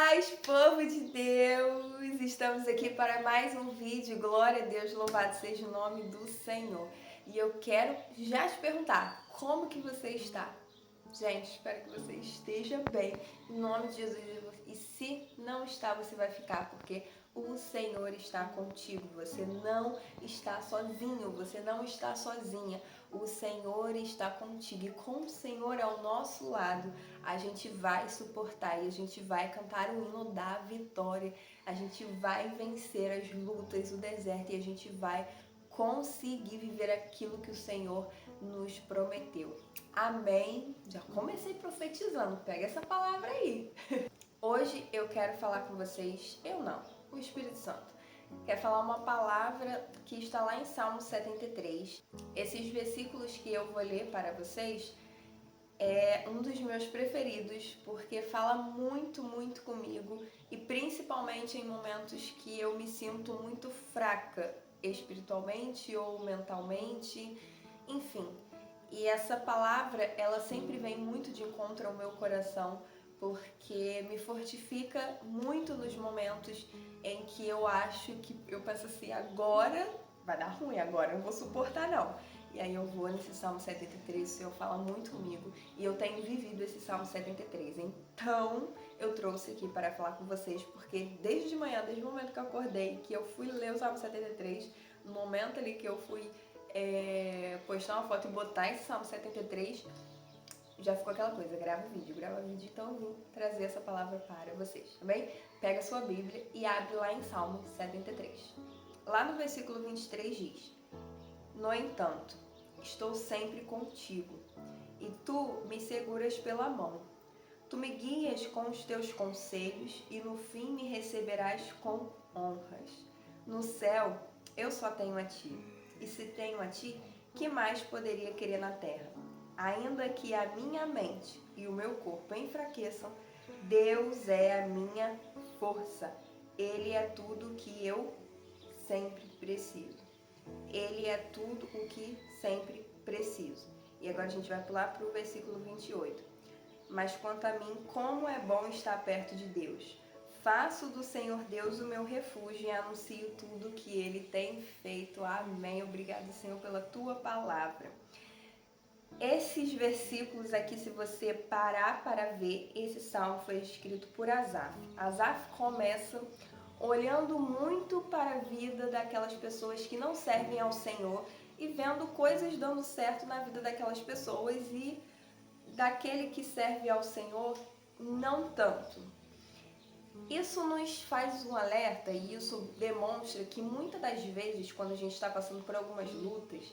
paz, povo de Deus! Estamos aqui para mais um vídeo. Glória a Deus, louvado seja o nome do Senhor. E eu quero já te perguntar, como que você está? Gente, espero que você esteja bem, em nome de Jesus. E se não está, você vai ficar, porque o Senhor está contigo. Você não está sozinho, você não está sozinha. O Senhor está contigo e com o Senhor ao nosso lado, a gente vai suportar e a gente vai cantar o hino da vitória. A gente vai vencer as lutas, o deserto, e a gente vai conseguir viver aquilo que o Senhor nos prometeu. Amém? Já comecei profetizando, pega essa palavra aí. Hoje eu quero falar com vocês, o Espírito Santo. Quero falar uma palavra que está lá em Salmo 73. Esses versículos que eu vou ler para vocês é um dos meus preferidos, porque fala muito, muito comigo e principalmente em momentos que eu me sinto muito fraca espiritualmente ou mentalmente, enfim. E essa palavra, ela sempre vem muito de encontro ao meu coração, porque me fortifica muito nos momentos em que eu acho que eu penso assim, agora vai dar ruim, agora eu não vou suportar não. E aí eu vou nesse Salmo 73, o Senhor fala muito comigo e eu tenho vivido esse Salmo 73. Então eu trouxe aqui para falar com vocês, porque desde de manhã, desde o momento que eu acordei, que eu fui ler o Salmo 73, no momento ali que eu fui postar uma foto e botar esse Salmo 73, já ficou aquela coisa, grava vídeo, então eu vim trazer essa palavra para vocês, tá bem? Pega a sua Bíblia e abre lá em Salmo 73. Lá no versículo 23 diz: No entanto, estou sempre contigo, e tu me seguras pela mão. Tu me guias com os teus conselhos, e no fim me receberás com honras. No céu, eu só tenho a ti, e se tenho a ti, que mais poderia querer na terra? Ainda que a minha mente e o meu corpo enfraqueçam, Deus é a minha força. Ele é tudo que eu sempre preciso. Ele é tudo o que sempre preciso. E agora a gente vai pular para o versículo 28. Mas quanto a mim, como é bom estar perto de Deus. Faço do Senhor Deus o meu refúgio e anuncio tudo que Ele tem feito. Amém. Obrigada, Senhor, pela Tua palavra. Esses versículos aqui, se você parar para ver, esse salmo foi escrito por Asaf. Asaf começa olhando muito para a vida daquelas pessoas que não servem ao Senhor e vendo coisas dando certo na vida daquelas pessoas e daquele que serve ao Senhor não tanto. Isso nos faz um alerta e isso demonstra que muitas das vezes, quando a gente está passando por algumas lutas,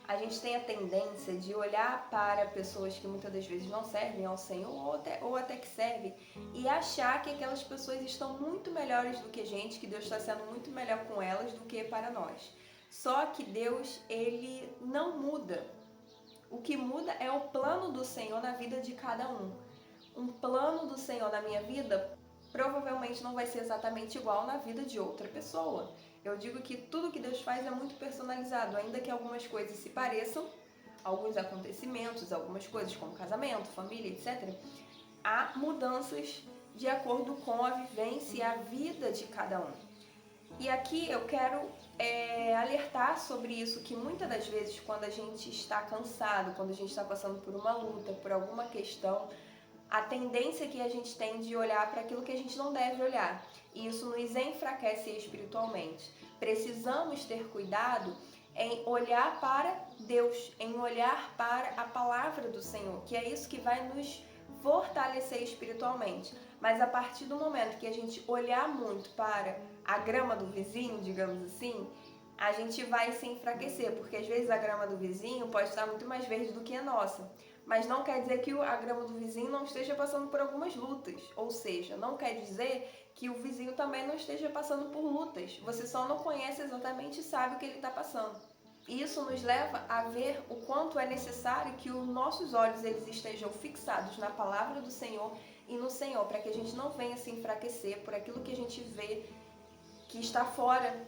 a gente tem a tendência de olhar para pessoas que muitas das vezes não servem ao Senhor ou até que servem e achar que aquelas pessoas estão muito melhores do que a gente, que Deus está sendo muito melhor com elas do que para nós. Só que Deus, Ele não muda. O que muda é o plano do Senhor na vida de cada um. Um plano do Senhor na minha vida provavelmente não vai ser exatamente igual na vida de outra pessoa. Eu digo que tudo que Deus faz é muito personalizado, ainda que algumas coisas se pareçam, alguns acontecimentos, algumas coisas como casamento, família, etc. Há mudanças de acordo com a vivência e a vida de cada um. E aqui eu quero alertar sobre isso, que muitas das vezes quando a gente está cansado, quando a gente está passando por uma luta, por alguma questão, a tendência que a gente tem de olhar para aquilo que a gente não deve olhar. E isso nos enfraquece espiritualmente. Precisamos ter cuidado em olhar para Deus, em olhar para a palavra do Senhor, que é isso que vai nos fortalecer espiritualmente. Mas a partir do momento que a gente olhar muito para a grama do vizinho, digamos assim, a gente vai se enfraquecer, porque às vezes a grama do vizinho pode estar muito mais verde do que a nossa. Mas não quer dizer que a grama do vizinho não esteja passando por algumas lutas. Ou seja, não quer dizer que o vizinho também não esteja passando por lutas. Você só não conhece exatamente e sabe o que ele está passando. E isso nos leva a ver o quanto é necessário que os nossos olhos eles estejam fixados na palavra do Senhor e no Senhor, para que a gente não venha se enfraquecer por aquilo que a gente vê que está fora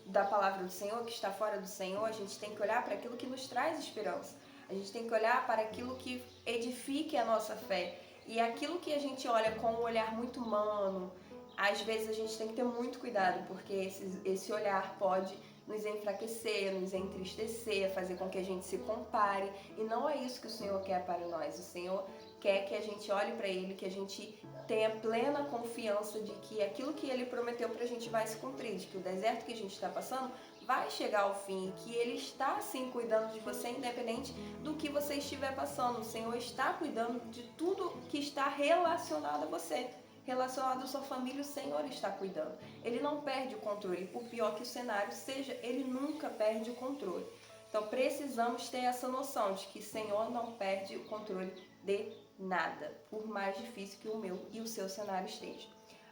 da palavra do Senhor, que está fora do Senhor. A gente tem que olhar para aquilo que nos traz esperança. A gente tem que olhar para aquilo que edifique a nossa fé. E aquilo que a gente olha com um olhar muito humano, às vezes a gente tem que ter muito cuidado, porque esse olhar pode nos enfraquecer, nos entristecer, fazer com que a gente se compare. E não é isso que o Senhor quer para nós. O Senhor quer que a gente olhe para Ele, que a gente tenha plena confiança de que aquilo que Ele prometeu para a gente vai se cumprir, de que o deserto que a gente está passando vai chegar ao fim, que Ele está sim cuidando de você, independente do que você estiver passando. O Senhor está cuidando de tudo que está relacionado a você, relacionado à sua família. O Senhor está cuidando. Ele não perde o controle, por pior que o cenário seja, Ele nunca perde o controle. Então precisamos ter essa noção de que o Senhor não perde o controle de nada, por mais difícil que o meu e o seu cenário esteja.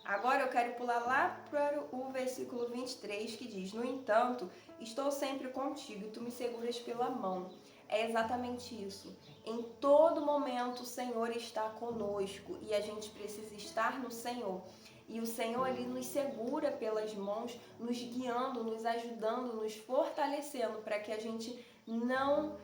Agora eu quero pular lá para o versículo 23, que diz: no entanto, estou sempre contigo e tu me seguras pela mão. É exatamente isso. Em todo momento o Senhor está conosco e a gente precisa estar no Senhor. E o Senhor, Ele nos segura pelas mãos, nos guiando, nos ajudando, nos fortalecendo para que a gente não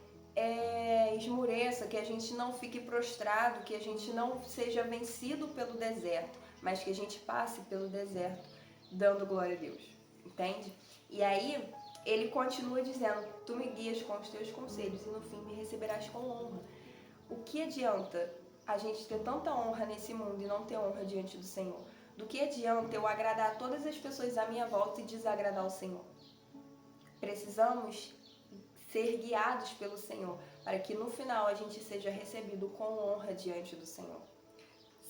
esmoreça, que a gente não fique prostrado, que a gente não seja vencido pelo deserto, mas que a gente passe pelo deserto dando glória a Deus, entende? E aí ele continua dizendo: tu me guias com os teus conselhos e no fim me receberás com honra. O que adianta a gente ter tanta honra nesse mundo e não ter honra diante do Senhor? Do que adianta eu agradar todas as pessoas à minha volta e desagradar o Senhor? Precisamos ser guiados pelo Senhor, para que no final a gente seja recebido com honra diante do Senhor.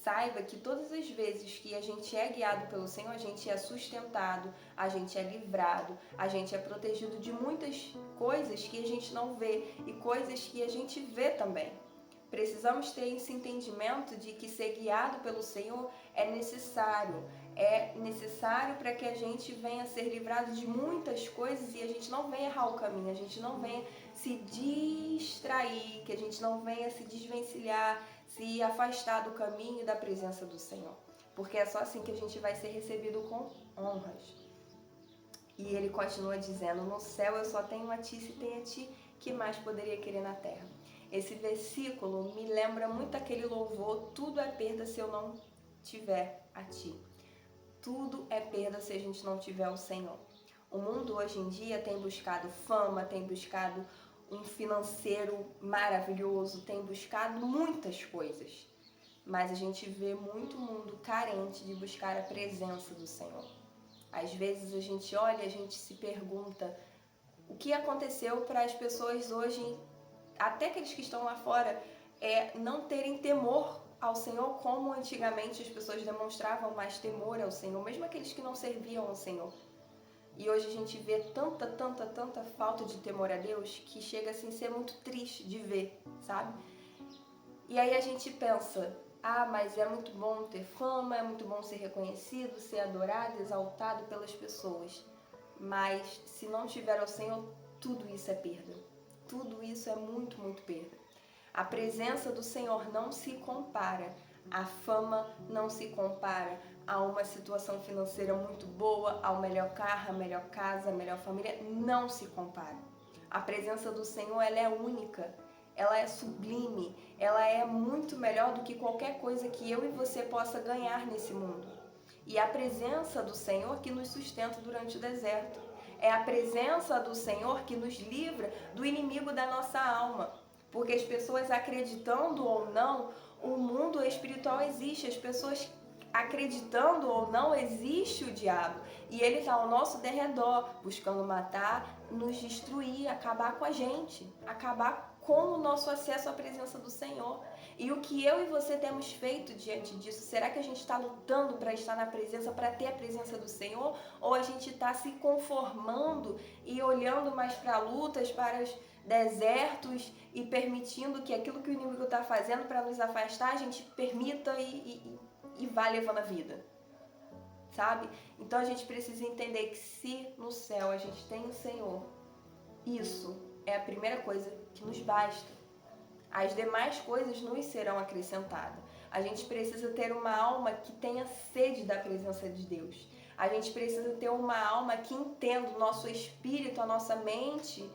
Saiba que todas as vezes que a gente é guiado pelo Senhor, a gente é sustentado, a gente é livrado, a gente é protegido de muitas coisas que a gente não vê e coisas que a gente vê também. Precisamos ter esse entendimento de que ser guiado pelo Senhor é necessário para que a gente venha ser livrado de muitas coisas e a gente não venha errar o caminho, a gente não venha se distrair, que a gente não venha se desvencilhar, se afastar do caminho e da presença do Senhor. Porque é só assim que a gente vai ser recebido com honras. E ele continua dizendo: no céu eu só tenho a ti, se tem a ti, que mais poderia querer na terra? Esse versículo me lembra muito aquele louvor: tudo é perda se eu não tiver a ti. Tudo é perda se a gente não tiver o Senhor. O mundo hoje em dia tem buscado fama, tem buscado um financeiro maravilhoso, tem buscado muitas coisas. Mas a gente vê muito mundo carente de buscar a presença do Senhor. Às vezes a gente olha e a gente se pergunta o que aconteceu para as pessoas hoje, até aqueles que estão lá fora, não terem temor ao Senhor como antigamente as pessoas demonstravam mais temor ao Senhor, mesmo aqueles que não serviam ao Senhor. E hoje a gente vê tanta falta de temor a Deus que chega assim a ser muito triste de ver, sabe? E aí a gente pensa: ah, mas é muito bom ter fama, é muito bom ser reconhecido, ser adorado, exaltado pelas pessoas. Mas se não tiver ao Senhor, tudo isso é perda. Tudo isso é muito perda. A presença do Senhor não se compara, a fama não se compara a uma situação financeira muito boa, ao melhor carro, a melhor casa, a melhor família, não se compara. A presença do Senhor, ela é única, ela é sublime, ela é muito melhor do que qualquer coisa que eu e você possa ganhar nesse mundo. E a presença do Senhor que nos sustenta durante o deserto. É a presença do Senhor que nos livra do inimigo da nossa alma. Porque as pessoas, acreditando ou não, o mundo espiritual existe. As pessoas acreditando ou não, existe o diabo. E ele está ao nosso derredor, buscando matar, nos destruir, acabar com a gente, acabar com o nosso acesso à presença do Senhor. E o que eu e você temos feito diante disso? Será que a gente está lutando para estar na presença, para ter a presença do Senhor? Ou a gente está se conformando e olhando mais para lutas, para os desertos e permitindo que aquilo que o inimigo está fazendo para nos afastar, a gente permita e vá levando a vida, sabe? Então a gente precisa entender que se no céu a gente tem o Senhor, isso é a primeira coisa que nos basta. As demais coisas nos serão acrescentadas. A gente precisa ter uma alma que tenha sede da presença de Deus. A gente precisa ter uma alma que entenda o nosso espírito, a nossa mente,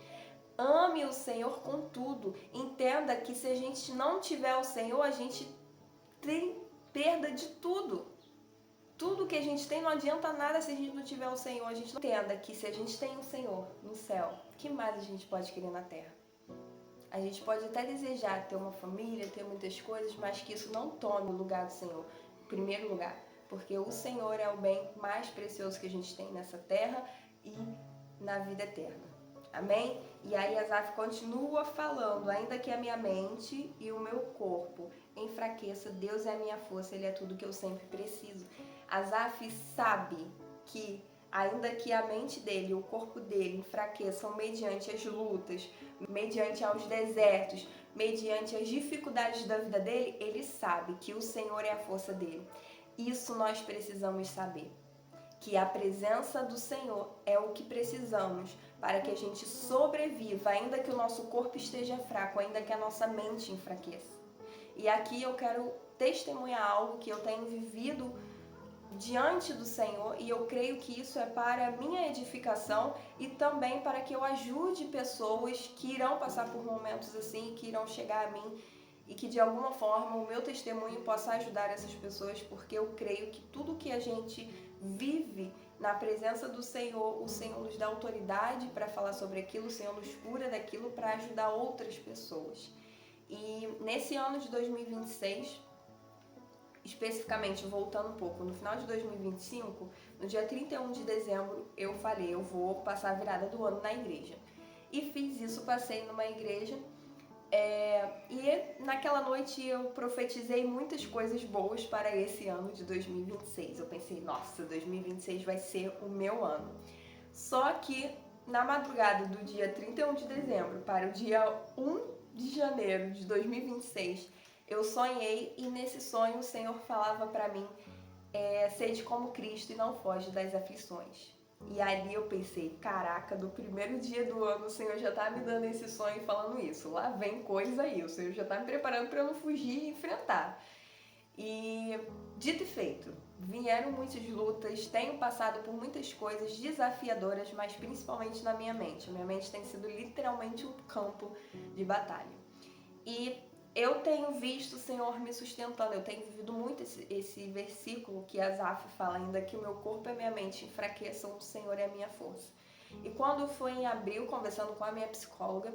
ame o Senhor com tudo. Entenda que se a gente não tiver o Senhor, a gente tem perda de tudo. Tudo que a gente tem não adianta nada se a gente não tiver o Senhor. A gente não entenda que se a gente tem o Senhor no céu, o que mais a gente pode querer na terra? A gente pode até desejar ter uma família, ter muitas coisas, mas que isso não tome o lugar do Senhor, em primeiro lugar. Porque o Senhor é o bem mais precioso que a gente tem nessa terra e na vida eterna. Amém? E aí Asaf continua falando, ainda que a minha mente e o meu corpo enfraqueça, Deus é a minha força, Ele é tudo que eu sempre preciso. Asaf sabe que ainda que a mente dele e o corpo dele enfraqueçam mediante as lutas, mediante aos desertos, mediante as dificuldades da vida dele, ele sabe que o Senhor é a força dele. Isso nós precisamos saber, que a presença do Senhor é o que precisamos para que a gente sobreviva, ainda que o nosso corpo esteja fraco, ainda que a nossa mente enfraqueça. E aqui eu quero testemunhar algo que eu tenho vivido diante do Senhor, e eu creio que isso é para a minha edificação e também para que eu ajude pessoas que irão passar por momentos assim, que irão chegar a mim, e que de alguma forma o meu testemunho possa ajudar essas pessoas, porque eu creio que tudo que a gente vive na presença do Senhor, o Senhor nos dá autoridade para falar sobre aquilo, o Senhor nos cura daquilo para ajudar outras pessoas. E nesse ano de 2026, especificamente, voltando um pouco, no final de 2025, no dia 31 de dezembro, eu falei, eu vou passar a virada do ano na igreja. E fiz isso, passei numa igreja, e naquela noite eu profetizei muitas coisas boas para esse ano de 2026. Eu pensei, nossa, 2026 vai ser o meu ano. Só que na madrugada do dia 31 de dezembro para o dia 1 de janeiro de 2026, eu sonhei, e nesse sonho o Senhor falava para mim, sede como Cristo e não foge das aflições. E ali eu pensei, caraca, do primeiro dia do ano o Senhor já tá me dando esse sonho e falando isso. Lá vem coisa aí, o Senhor já tá me preparando para eu não fugir e enfrentar. E dito e feito, vieram muitas lutas, tenho passado por muitas coisas desafiadoras, mas principalmente na minha mente. A minha mente tem sido literalmente um campo de batalha. E eu tenho visto o Senhor me sustentando, eu tenho vivido muito esse versículo que Asaf fala, ainda que o meu corpo e a minha mente enfraqueçam, o Senhor é a minha força. E quando foi em abril, conversando com a minha psicóloga,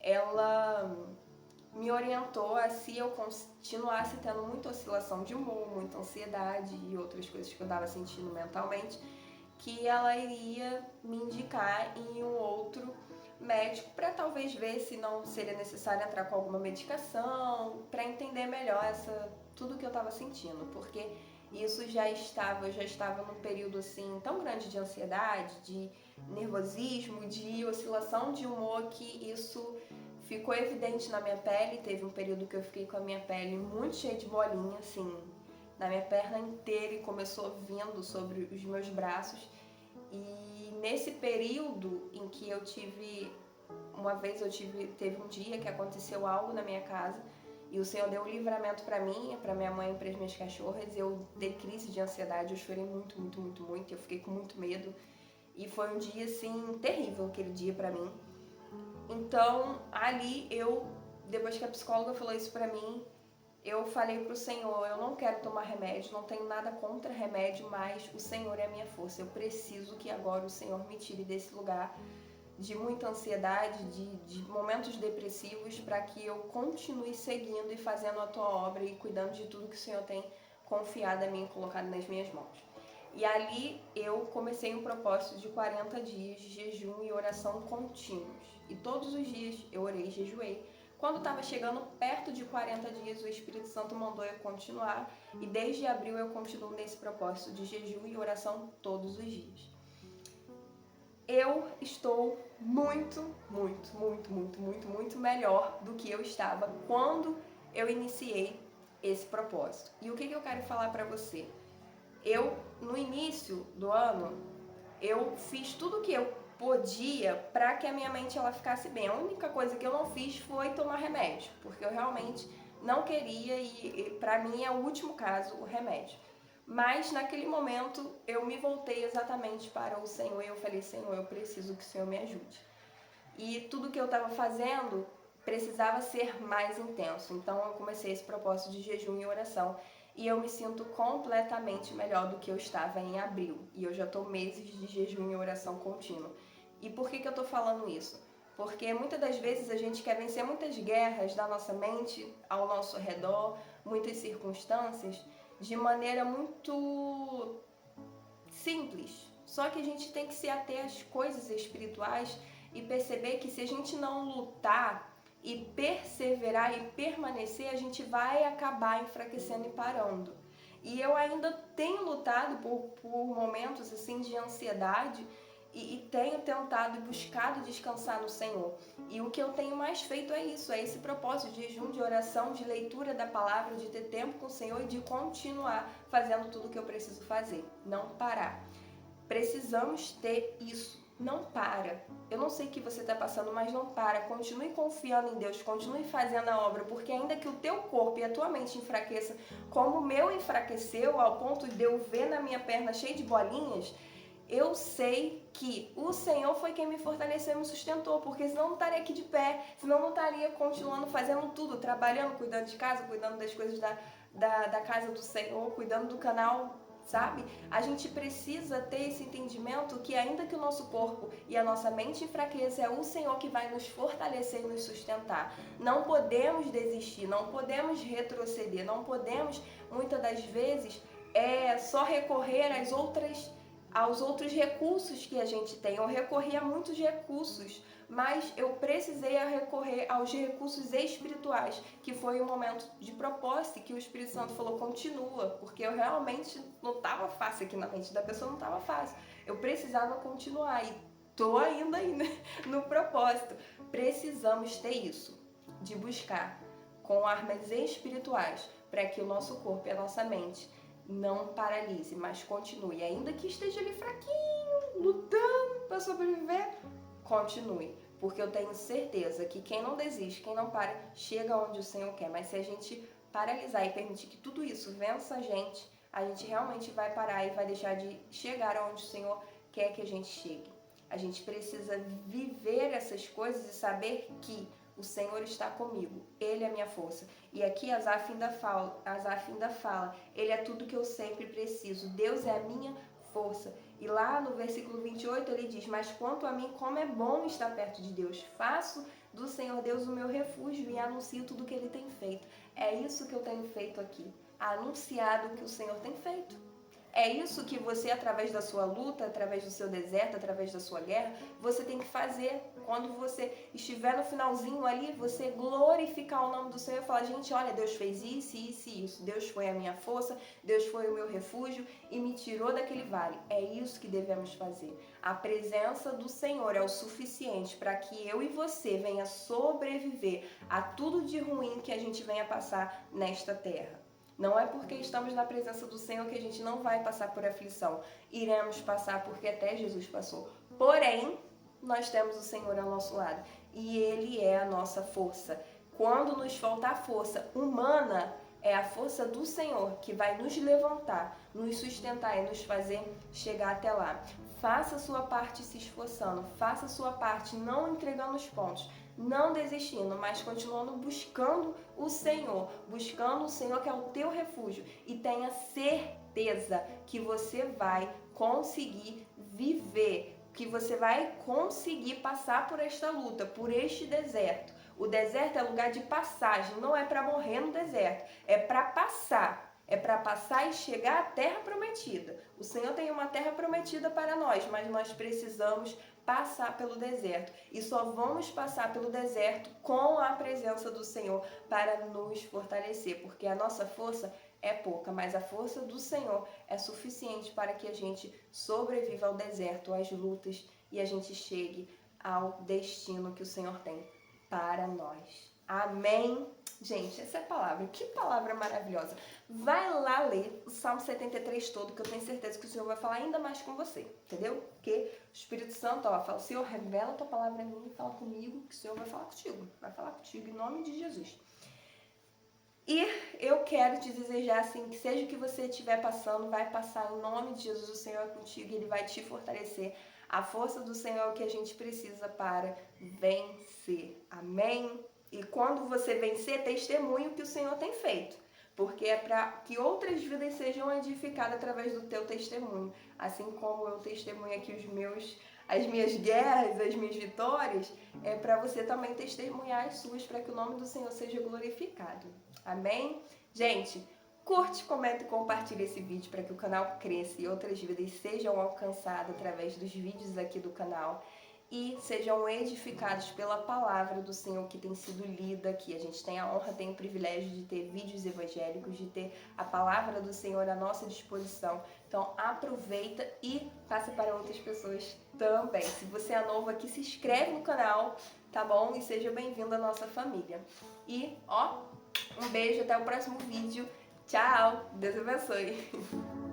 ela me orientou a, se eu continuasse tendo muita oscilação de humor, muita ansiedade e outras coisas que eu estava sentindo mentalmente, que ela iria me indicar em um outro médico para talvez ver se não seria necessário entrar com alguma medicação, para entender melhor tudo que eu estava sentindo, porque isso eu já estava num período assim tão grande de ansiedade, de nervosismo, de oscilação de humor, que isso ficou evidente na minha pele. Teve um período que eu fiquei com a minha pele muito cheia de bolinha, assim, na minha perna inteira, e começou vindo sobre os meus braços. E nesse período em que eu tive, teve um dia que aconteceu algo na minha casa, e o Senhor deu um livramento para mim, para minha mãe e para as minhas cachorras. Eu dei crise de ansiedade, eu chorei muito, muito, muito, muito, eu fiquei com muito medo. E foi um dia, assim, terrível aquele dia para mim. Então, ali depois que a psicóloga falou isso pra mim, eu falei pro Senhor, eu não quero tomar remédio, não tenho nada contra remédio, mas o Senhor é a minha força. Eu preciso que agora o Senhor me tire desse lugar de muita ansiedade, de momentos depressivos, para que eu continue seguindo e fazendo a tua obra e cuidando de tudo que o Senhor tem confiado a mim e colocado nas minhas mãos. E ali eu comecei um propósito de 40 dias de jejum e oração contínuos. E todos os dias eu orei e jejuei. Quando estava chegando perto de 40 dias, o Espírito Santo mandou eu continuar. E desde abril eu continuo nesse propósito de jejum e oração todos os dias. Eu estou muito, muito, muito, muito, muito, muito melhor do que eu estava quando eu iniciei esse propósito. E o que eu quero falar para você? No início do ano, eu fiz tudo o que eu podia para que a minha mente ela ficasse bem. A única coisa que eu não fiz foi tomar remédio, porque eu realmente não queria, e para mim é o último caso, o remédio. Mas naquele momento eu me voltei exatamente para o Senhor e eu falei, Senhor, eu preciso que o Senhor me ajude. E tudo que eu estava fazendo precisava ser mais intenso. Então eu comecei esse propósito de jejum e oração e eu me sinto completamente melhor do que eu estava em abril. E eu já estou meses de jejum e oração contínuo. E por que eu estou falando isso? Porque muitas das vezes a gente quer vencer muitas guerras da nossa mente, ao nosso redor, muitas circunstâncias, de maneira muito simples. Só que a gente tem que se ater às coisas espirituais e perceber que se a gente não lutar e perseverar e permanecer, a gente vai acabar enfraquecendo e parando. E eu ainda tenho lutado por momentos assim de ansiedade e tenho tentado e buscado descansar no Senhor. E o que eu tenho mais feito é isso, é esse propósito de jejum, de oração, de leitura da palavra, de ter tempo com o Senhor e de continuar fazendo tudo o que eu preciso fazer, não parar. Precisamos ter isso. Não para. Eu não sei o que você está passando, mas não para. Continue confiando em Deus, continue fazendo a obra, porque ainda que o teu corpo e a tua mente enfraqueça, como o meu enfraqueceu ao ponto de eu ver na minha perna cheia de bolinhas, eu sei que o Senhor foi quem me fortaleceu e me sustentou, porque senão eu não estaria aqui de pé, senão eu não estaria continuando fazendo tudo, trabalhando, cuidando de casa, cuidando das coisas da casa do Senhor, cuidando do canal, sabe? A gente precisa ter esse entendimento que ainda que o nosso corpo e a nossa mente enfraqueça, é o Senhor que vai nos fortalecer e nos sustentar. Não podemos desistir, não podemos retroceder, não podemos, muitas das vezes, só recorrer aos outros recursos que a gente tem. Eu recorri a muitos recursos, mas eu precisei recorrer aos recursos espirituais, que foi um momento de propósito que o Espírito Santo falou, continua, porque eu realmente não estava fácil aqui na mente da pessoa, não estava fácil. Eu precisava continuar e tô ainda aí, né, no propósito. Precisamos ter isso, de buscar com armas espirituais, para que o nosso corpo e a nossa mente não paralise, mas continue. Ainda que esteja ali fraquinho, lutando para sobreviver, continue. Porque eu tenho certeza que quem não desiste, quem não para, chega onde o Senhor quer. Mas se a gente paralisar e permitir que tudo isso vença a gente realmente vai parar e vai deixar de chegar onde o Senhor quer que a gente chegue. A gente precisa viver essas coisas e saber que o Senhor está comigo, Ele é a minha força. E aqui Asaf ainda fala, Ele é tudo que eu sempre preciso, Deus é a minha força. E lá no versículo 28 ele diz, mas quanto a mim, como é bom estar perto de Deus. Faço do Senhor Deus o meu refúgio e anuncio tudo que Ele tem feito. É isso que eu tenho feito aqui, anunciado o que o Senhor tem feito. É isso que você, através da sua luta, através do seu deserto, através da sua guerra, você tem que fazer. Quando você estiver no finalzinho ali, você glorificar o nome do Senhor e falar, gente, olha, Deus fez isso, isso e isso. Deus foi a minha força, Deus foi o meu refúgio e me tirou daquele vale. É isso que devemos fazer. A presença do Senhor é o suficiente para que eu e você venha sobreviver a tudo de ruim que a gente venha passar nesta terra. Não é porque estamos na presença do Senhor que a gente não vai passar por aflição. Iremos passar porque até Jesus passou. Porém, nós temos o Senhor ao nosso lado e Ele é a nossa força. Quando nos faltar força humana, é a força do Senhor que vai nos levantar, nos sustentar e nos fazer chegar até lá. Faça a sua parte se esforçando, faça a sua parte não entregando os pontos, não desistindo, mas continuando buscando o Senhor que é o teu refúgio, e tenha certeza que você vai conseguir viver, que você vai conseguir passar por esta luta, por este deserto. O deserto é lugar de passagem, não é para morrer no deserto, é para passar. É para passar e chegar à terra prometida. O Senhor tem uma terra prometida para nós, mas nós precisamos passar pelo deserto. E só vamos passar pelo deserto com a presença do Senhor para nos fortalecer, porque a nossa força é pouca, mas a força do Senhor é suficiente para que a gente sobreviva ao deserto, às lutas, e a gente chegue ao destino que o Senhor tem para nós. Amém? Gente, essa é a palavra. Que palavra maravilhosa. Vai lá ler o Salmo 73 todo, que eu tenho certeza que o Senhor vai falar ainda mais com você, entendeu? Porque o Espírito Santo, fala, Senhor, revela a tua palavra em mim, fala comigo, que o Senhor vai falar contigo. Vai falar contigo em nome de Jesus. E eu quero te desejar, assim, que seja o que você estiver passando, vai passar em nome de Jesus. O Senhor é contigo e Ele vai te fortalecer. A força do Senhor é o que a gente precisa para vencer. Amém? E quando você vencer, testemunhe o que o Senhor tem feito. Porque é para que outras vidas sejam edificadas através do teu testemunho. Assim como eu testemunho aqui as minhas guerras, as minhas vitórias, é para você também testemunhar as suas, para que o nome do Senhor seja glorificado. Amém? Gente, curte, comenta e compartilha esse vídeo para que o canal cresça e outras vidas sejam alcançadas através dos vídeos aqui do canal e sejam edificados pela palavra do Senhor que tem sido lida aqui. A gente tem a honra, tem o privilégio de ter vídeos evangélicos, de ter a palavra do Senhor à nossa disposição. Então aproveita e passa para outras pessoas também. Se você é novo aqui, se inscreve no canal, tá bom? E seja bem-vindo à nossa família. E, ó, um beijo, até o próximo vídeo. Tchau! Deus abençoe!